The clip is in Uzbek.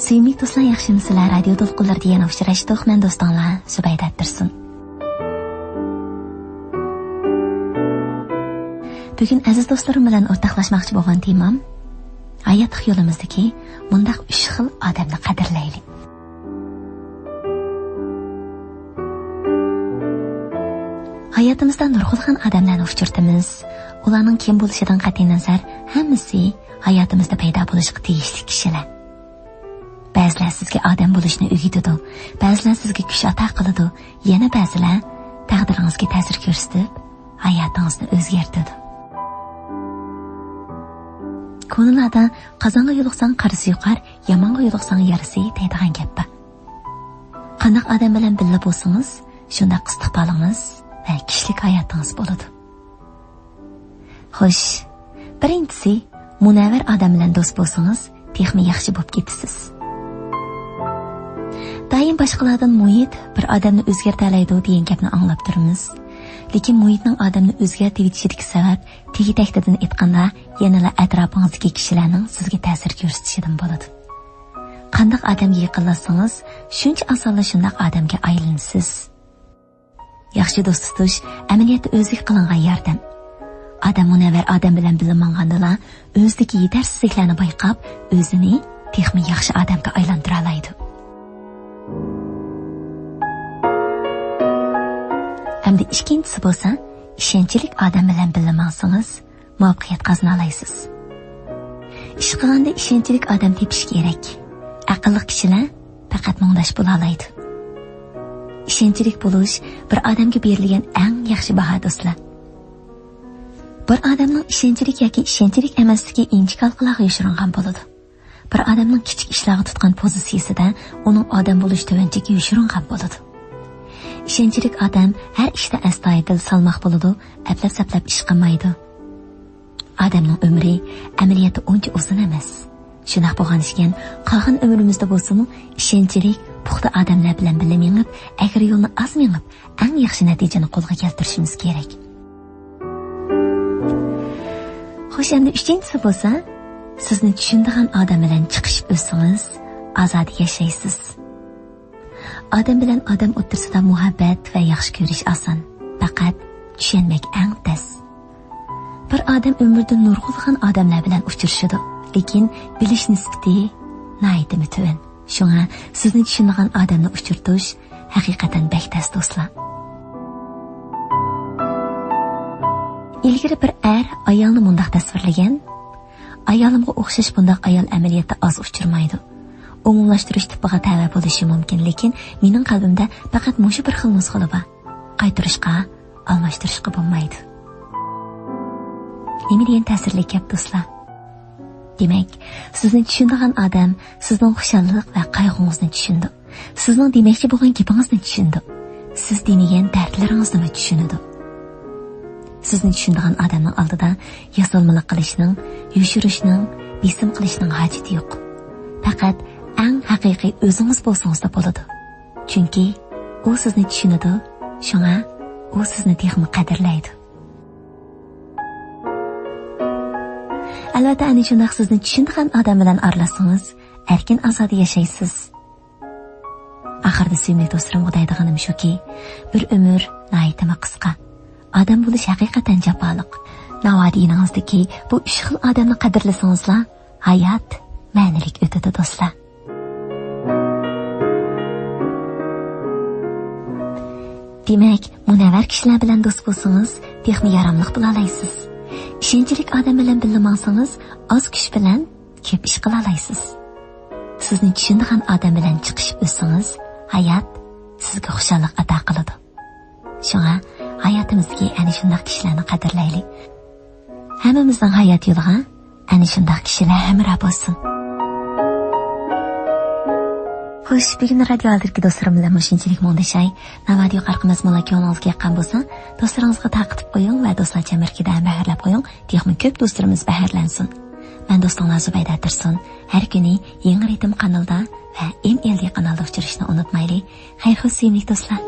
Suyimli do'stlar, yaxshimisizlar? Radio to'lqinlarida yana uchrashdik. Men do'stinglar Zubayda Tursun. Bugun aziz do'stlarim bilan o'rtoqlashmoqchi bo'lgan temam hayot yo'limizdagi bundaq 3 xil odamni qadrlaylik. Hayotimizda nurg'ulg'an odamlarni uchirtamiz. Ularning kim bo'lishidan qat'iy nazar, hammasi hayotimizda paydo bo'lishga tegishli kishilar. Ba'zilar sizga odam bo'lishni o'rgatadi, ba'zilar sizga kuch ato qiladi, yana ba'zilar taqdiringizga ta'sir ko'rsatib, hayotingizni o'zgartiradi. Ko'nillarda qozonga yo'liqsang qarisi yuqar, yomonga yo'liqsang yarisi deydigan gap bor. Qanday odam bilan birga bo'lsangiz, shunday istiqbolingiz va kishilik hayotingiz bo'ladi. Xo'sh, birinchisi, munavvar odam bilan do'st bo'lsangiz, texmi yaxshi bo'lib ketasiz. Doim boshqalardan muhit bir odamni o'zgartiradi degan gapni anglab turamiz. Lekin muhitning odamni o'zgartirishidagi sabab tegi-taktidan aytganda, yanala atrofingizdagi kishilarning sizga ta'sir ko'rsatishidan bo'ladi. Qanday odamga yaqinlashsangiz, shuncha osonla shunday odamga aylanasiz. Yaxshi do'st tutish amaliyotda o'zlik qilingan yordam. Odam munavvar odam bilan bilinmagandalar o'zidagi yetarsizliklarni bayqab, o'zini texmi yaxshi odamga aylantira oladi. Hamda ikkinchisi bo'lsa, ishonchli odam bilan bilinmasangiz, muvaffaqiyat qozona olasiz. Ish qilganda ishonchli odam tepish kerak. Aqlli kishilar faqat mungdash bo'la oladi. Ishonchli bo'lish bir odamga berilgan eng yaxshi baho do'stlar. Bir odamning ishonchli yoki ishonchli emasligi inchikal qilag'i yoshiringan bo'ladi. Bir odamning kichik ishlarga tutgan pozitsiyasida uning odam bo'lish tuvanchiga yoshiringan bo'ladi. Ishonchli odam har ishda astoydil salmoq bo'ladi, aplab-saplab ish qilmaydi. Odamning umri amaliyotda uncha uzun emas. Shunday bo'lgan ekan, qolgan umrimizda bo'lsa-mu, ishonchli, puxta odamlar bilan birga mengib, agar yo'lni oz mengib, eng yaxshi natijani qo'lga keltirishimiz kerak. Xo'sh, endi uchinchisi bo'lsa, sizni tushunadigan odam bilan chiqishib o'tsangiz, ozod yashaysiz. Odam bilan odam o'rtasida muhabbat va yaxshi ko'rish oson, faqat tushunmak eng tez. Bir odam umrida nurg'ulg'an odamlar bilan uchrashadi, lekin bilish nisbati nihoyatda tuvan. Shunga sizni tushunadigan odamni uchirtish haqiqatan bektas do'stlar. Ilgari bir ayolni mundaq tasvirlagan, ayolimga o'xshash bundaq ayol amaliyotda oz uchirmaydi. Umumlashtirish tipiga tava bo'lishi mumkin, lekin mening qalbimda faqat mushu bir xil nusxali bor. Qaytirishga, almashtirishga bo'lmaydi. Nima degan ta'sirli gap do'stlar? Demak, sizni tushunadigan odam sizning xushallik va qayg'ungizni tushundi. Sizning demoqchi bo'lgan gapingizni tushundi. Siz demagan dardlaringizni tushunadi. Sizni tushunadigan odamning oldida yasolmalik qilishning, yoshirishning, besim qilishning hojati yo'q. Faqat eng haqiqiy o'zingiz bo'lsangiz bo'ladi. Chunki u sizni tushunadi, shunga u sizni texmi qadrlaydi. Albatta, ana shunday sizni tushunadigan odam bilan aralasangiz, erkin ozod yashaysiz. Oxirida suyimli do'stlarim deydiganim shuki, bir umr nihoyatda qisqa. Odam bo'lish haqiqatan jafoliq. Navadiyingizdagi bu 3 xil odamni qadrlasangizlar, hayot ma'nilik o'tadi do'stlar. Demak, munavvar kishilar bilan do'st bo'lsangiz, texmi yaramliq bo'la olasiz. Ishonchli odam bilan bilinmasangiz, oz kuch bilan ko'p ish qila olasiz. Sizni tushunadigan odam bilan chiqishib o'tsangiz, hayot sizga xushallik ato qiladi. Shunga hayotimizga ana shunday kishilarni qadrlaylik. Hammamizning hayot yo'liga ana shunday kishilar hamroh bo'lsin. Xo'sh, bugun radio aldirki do'stlarim bilan shunchalik mo'ndashay. Navadiyo qarqimiz malakiyoningizga yoqqan bo'lsa, do'stlaringizga taqib qo'ying va do'stlarcha mirkidan baharlab qo'ying. Texmi ko'p do'stlarimiz baharlansin. Men do'stinglar Zubayda Tursun. Har kuni yangi ritm kanalda va MLD kanalda uchrashishni unutmaylik. Xayr-xo'sh, sevimli do'stlar.